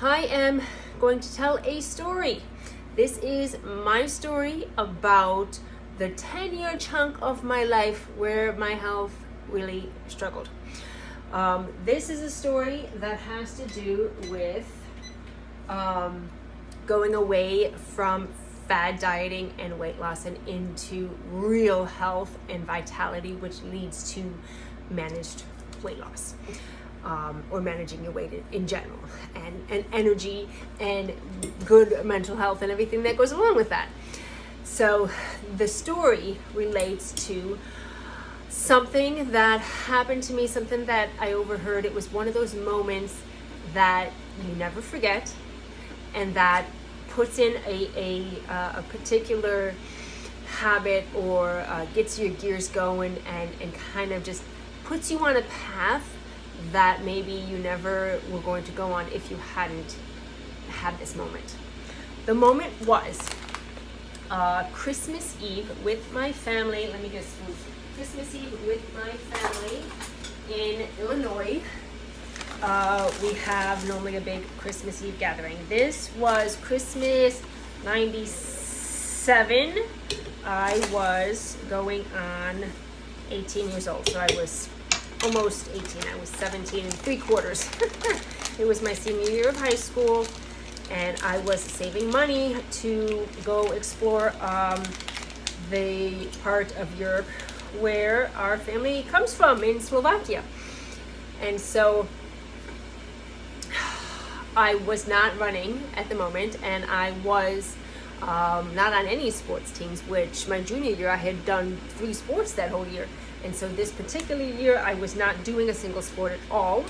I am going to tell a story. This is my story about the 10-year chunk of my life where my health really struggled. This is a story that has to do with going away from fad dieting and weight loss and into real health and vitality, which leads to managed weight loss. Or managing your weight in general, and energy and good mental health and everything that goes along with that. So the story relates to something that happened to me, something that I overheard. It was one of those moments that you never forget, and that puts in a particular habit or gets your gears going and kind of just puts you on a path that maybe you never were going to go on if you hadn't had this moment. The moment was Christmas Eve with my family. Let me just move. Christmas Eve with my family in Illinois. We have normally a big Christmas Eve gathering. This was Christmas '97. I was going on 18 years old, so I was almost 18. I was 17 and 3/4. It was my senior year of high school, and I was saving money to go explore the part of Europe where our family comes from, in Slovakia. And so I was not running at the moment, and I was not on any sports teams, which my junior year I had done 3 sports that whole year. And so this particular year, I was not doing a single sport at all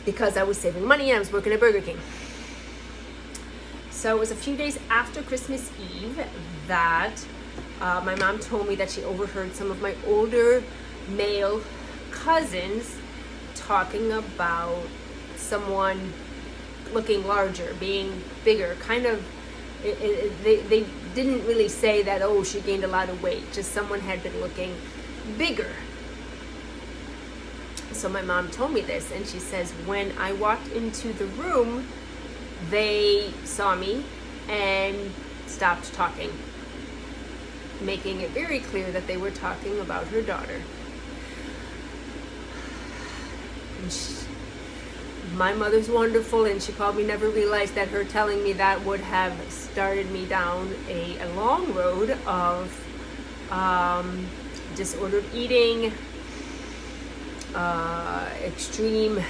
because I was saving money and I was working at Burger King. So it was a few days after Christmas Eve that my mom told me that she overheard some of my older male cousins talking about someone looking larger, being bigger, kind of. They didn't really say that, oh, she gained a lot of weight, just someone had been looking bigger. So my mom told me this, and she says when I walked into the room, they saw me and stopped talking, making it very clear that they were talking about her daughter. And my mother's wonderful, and she probably never realized that her telling me that would have started me down a long road of disordered eating, extreme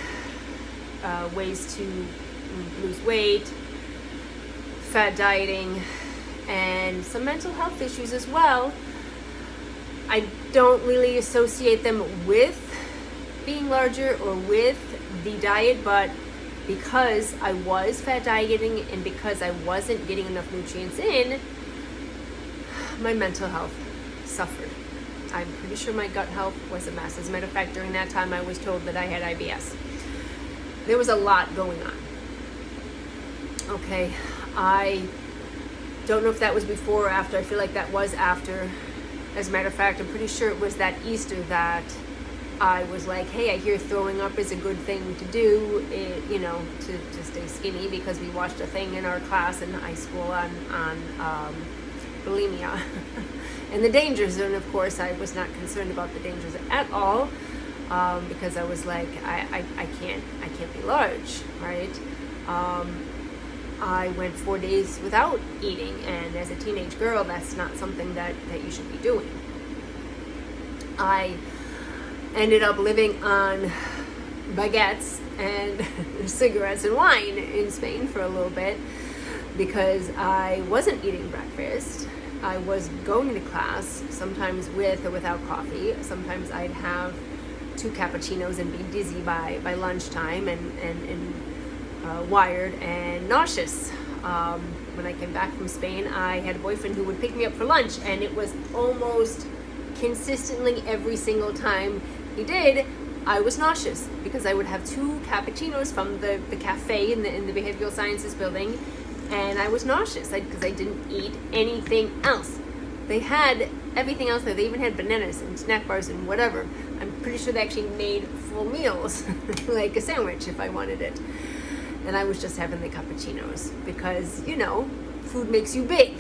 ways to lose weight, fat dieting, and some mental health issues as well. I don't really associate them with being larger or with the diet, but because I was fat dieting and because I wasn't getting enough nutrients in, my mental health suffered. I'm pretty sure my gut health was a mess. As a matter of fact, during that time, I was told that I had IBS. There was a lot going on. Okay, I don't know if that was before or after. I feel like that was after. As a matter of fact, I'm pretty sure it was that Easter that I was like, hey, I hear throwing up is a good thing to do, to stay skinny, because we watched a thing in our class in high school on bulimia and the dangers. And of course, I was not concerned about the dangers at all, because I was like, I can't be large, right? I went 4 days without eating, and as a teenage girl, that's not something that you should be doing. I ended up living on baguettes and cigarettes and wine in Spain for a little bit because I wasn't eating breakfast. I was going to class, sometimes with or without coffee. Sometimes I'd have 2 cappuccinos and be dizzy by lunchtime and wired and nauseous. When I came back from Spain, I had a boyfriend who would pick me up for lunch, and it was almost consistently every single time he did, I was nauseous because I would have 2 cappuccinos from the cafe in the behavioral sciences building, and I was nauseous because I didn't eat anything else. They had everything else there. They even had bananas and snack bars and whatever. I'm pretty sure they actually made full meals, like a sandwich if I wanted it. and I was just having the cappuccinos because, food makes you big,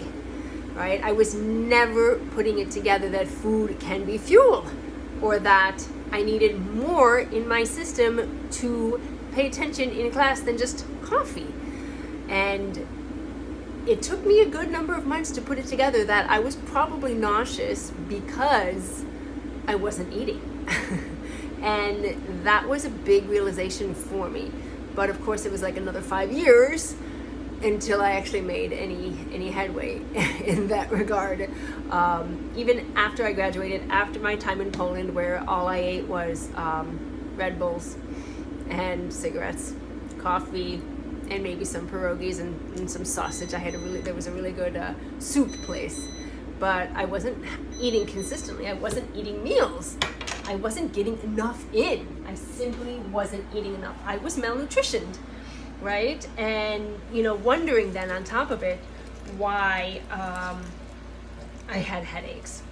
right? I was never putting it together that food can be fuel, or that I needed more in my system to pay attention in class than just coffee. And it took me a good number of months to put it together that I was probably nauseous because I wasn't eating. And that was a big realization for me. But of course, it was like another 5 years until I actually made any headway in that regard. Even after I graduated, after my time in Poland, where all I ate was Red Bulls and cigarettes, coffee, and maybe some pierogies and some sausage. There was a really good soup place, but I wasn't eating consistently. I wasn't eating meals. I wasn't getting enough in. I simply wasn't eating enough. I was malnutritioned, right? And, wondering then on top of it why I had headaches,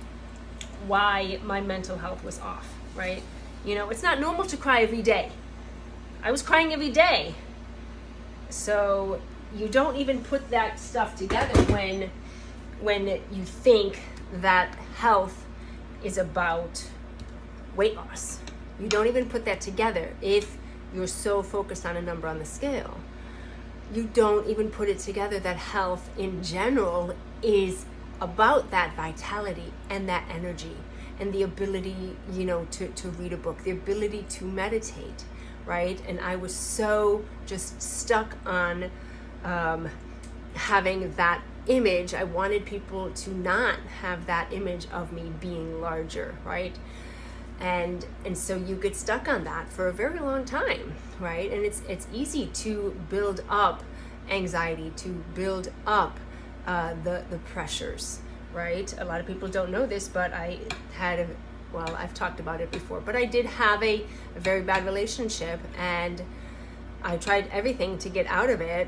why my mental health was off, right? It's not normal to cry every day. I was crying every day. So you don't even put that stuff together when you think that health is about weight loss. You don't even put that together if you're so focused on a number on the scale. You don't even put it together that health in general is about that vitality and that energy and the ability, to read a book, the ability to meditate, right? And I was so just stuck on having that image. I wanted people to not have that image of me being larger, right? And so you get stuck on that for a very long time, right? And it's easy to build up anxiety, to build up the pressures, right? A lot of people don't know this, but I've talked about it before, but I did have a very bad relationship, and I tried everything to get out of it.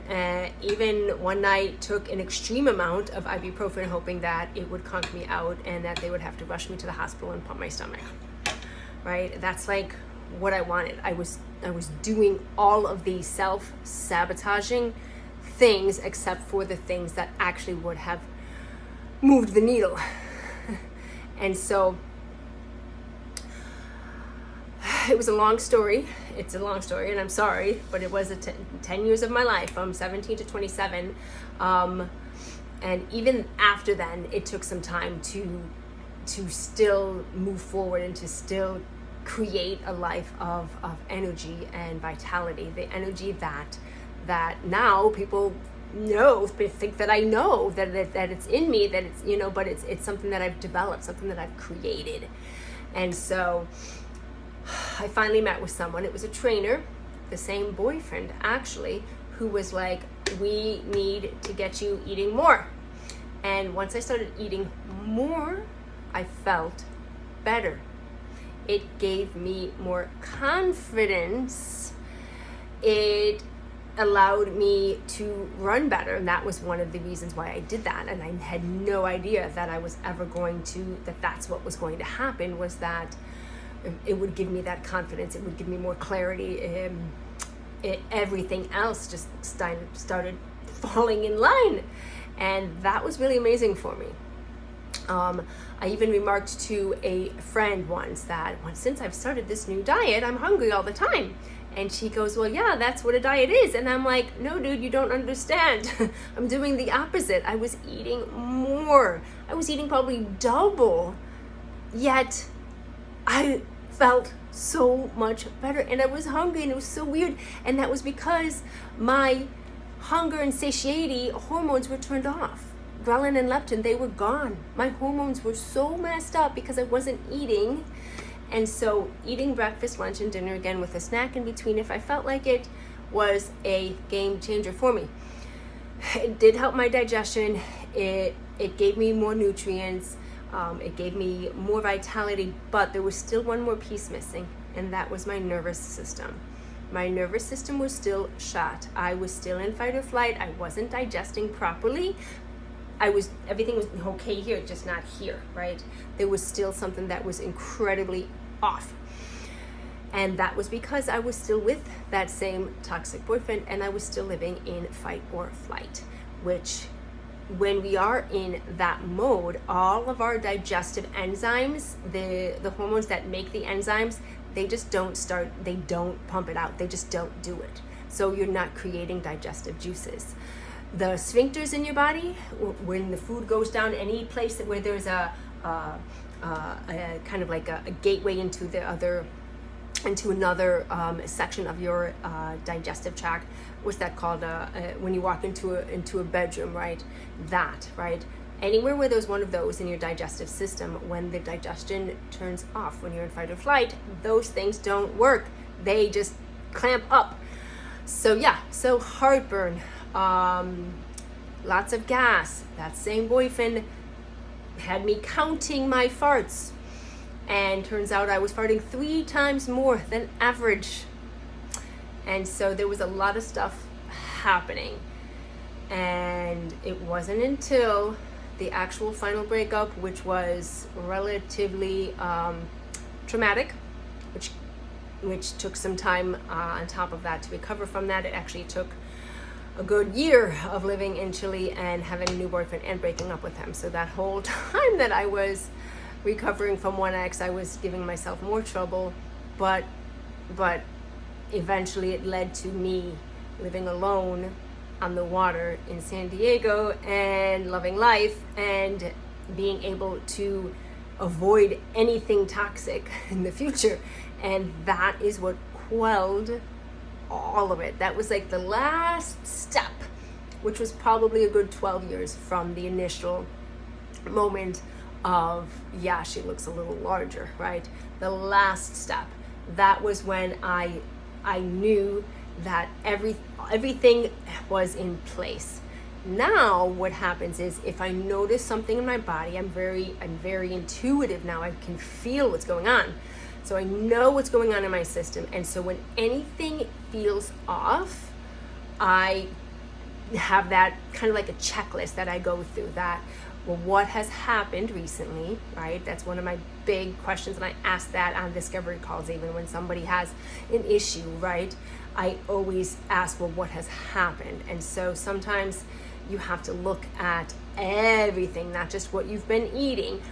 Even one night took an extreme amount of ibuprofen, hoping that it would conk me out and that they would have to rush me to the hospital and pump my stomach, right? That's like what I wanted. I was doing all of the self-sabotaging things except for the things that actually would have moved the needle. And so it was a long story. It's a long story, and I'm sorry, but it was 10 years of my life, from 17 to 27. And even after then, it took some time to still move forward and to still create a life of energy and vitality. The energy that now people think that I know that it's in me, that it's, but it's something that I've developed, something that I've created. And so I finally met with someone. It was a trainer, the same boyfriend actually, who was like, we need to get you eating more. And once I started eating more, I felt better. It gave me more confidence. It allowed me to run better, and that was one of the reasons why I did that. And I had no idea that I was ever that's what was going to happen, was that it would give me that confidence. It would give me more clarity. Everything else just started falling in line, and that was really amazing for me. I even remarked to a friend once that, since I've started this new diet, I'm hungry all the time. And she goes, well, yeah, that's what a diet is. And I'm like, no, dude, you don't understand. I'm doing the opposite. I was eating more. I was eating probably double. Yet I felt so much better, and I was hungry, and it was so weird. And that was because my hunger and satiety hormones were turned off. Ghrelin and leptin, they were gone. My hormones were so messed up because I wasn't eating. And so eating breakfast, lunch, and dinner, again with a snack in between if I felt like it, was a game changer for me. It did help my digestion. It gave me more nutrients. It gave me more vitality, but there was still one more piece missing, and that was my nervous system. My nervous system was still shot. I was still in fight or flight. I wasn't digesting properly. Everything was okay here, just not here, right? There was still something that was incredibly off. And that was because I was still with that same toxic boyfriend, and I was still living in fight or flight, which when we are in that mode, all of our digestive enzymes, the hormones that make the enzymes, they just they don't pump it out. They just don't do it. So you're not creating digestive juices. The sphincters in your body, when the food goes down, any place where there's a kind of like a gateway into another section of your digestive tract. What's that called? When you walk into a bedroom, right? That, right? Anywhere where there's one of those in your digestive system, when the digestion turns off, when you're in fight or flight, those things don't work. They just clamp up. So yeah, so heartburn, lots of gas. That same boyfriend had me counting my farts, and turns out I was farting 3 times more than average. And so there was a lot of stuff happening, and it wasn't until the actual final breakup, which was relatively traumatic, which took some time on top of that to recover from that. It actually took a good year of living in Chile and having a new boyfriend and breaking up with him. So that whole time that I was recovering from one ex, I was giving myself more trouble, but eventually it led to me living alone on the water in San Diego and loving life and being able to avoid anything toxic in the future. And that is what quelled all of it. That was like the last step, which was probably a good 12 years from the initial moment of, yeah, she looks a little larger, right? The last step. That was when I knew that everything was in place. Now what happens is, if I notice something in my body, I'm very intuitive now. I can feel what's going on. So I know what's going on in my system. And so when anything feels off, I have that kind of like a checklist that I go through, that, well, what has happened recently, right? That's one of my big questions, and I ask that on discovery calls, even when somebody has an issue, right? I always ask, well, what has happened? And so sometimes you have to look at everything, not just what you've been eating,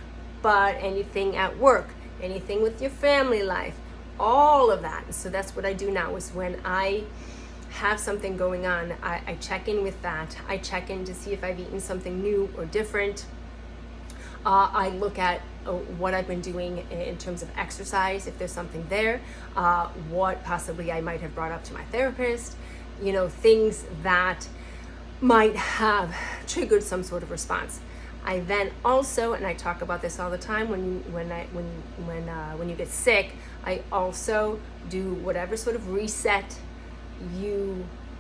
but anything at work, anything with your family life, all of that. And so that's what I do now, is when I have something going on, I check in with that. I check in to see if I've eaten something new or different. I look at what I've been doing in terms of exercise, if there's something there, what possibly I might have brought up to my therapist, things that might have triggered some sort of response. I then also, and I talk about this all the time, when you get sick, I also do whatever sort of reset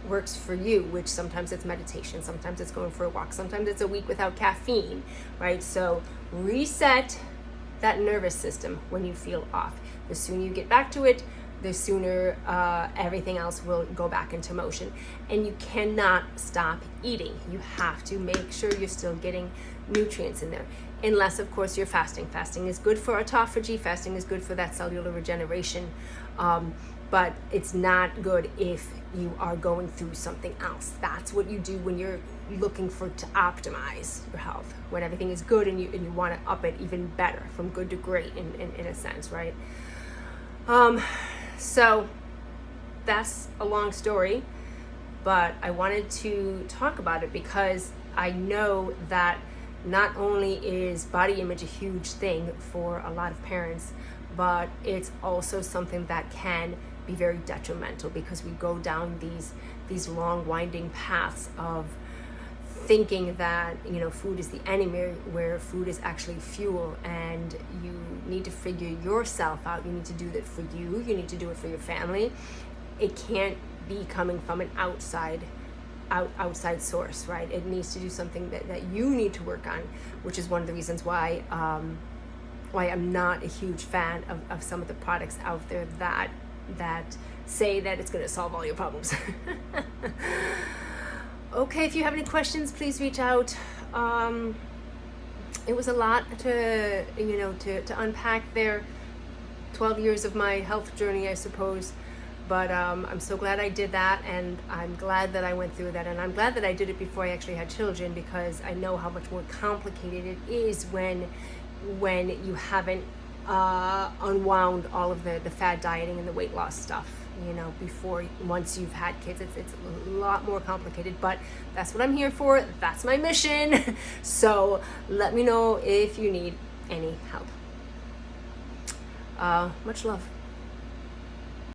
works for you, which sometimes it's meditation, sometimes it's going for a walk, sometimes it's a week without caffeine, right? So reset that nervous system when you feel off. The sooner you get back to it, the sooner everything else will go back into motion. And you cannot stop eating. You have to make sure you're still getting nutrients in there, unless of course you're fasting. Fasting is good for autophagy, fasting is good for that cellular regeneration, but it's not good if you are going through something else. That's what you do when you're looking to optimize your health, when everything is good and you want to up it even better, from good to great in a sense, right? So that's a long story, but I wanted to talk about it because I know that not only is body image a huge thing for a lot of parents, but it's also something that can be very detrimental, because we go down these long winding paths of thinking that food is the enemy, where food is actually fuel, and you need to figure yourself out. You need to do that for you. You need to do it for your family. It can't be coming from an outside source, right? It needs to do something that you need to work on, which is one of the reasons why I'm not a huge fan of some of the products out there that say that it's going to solve all your problems. Okay, if you have any questions, please reach out. It was a lot to unpack there. 12 years of my health journey, I suppose. But I'm so glad I did that, and I'm glad that I went through that, and I'm glad that I did it before I actually had children, because I know how much more complicated it is when you haven't unwound all of the fad dieting and the weight loss stuff, you know, once you've had kids. It's a lot more complicated, but that's what I'm here for. That's my mission. So let me know if you need any help. Much love.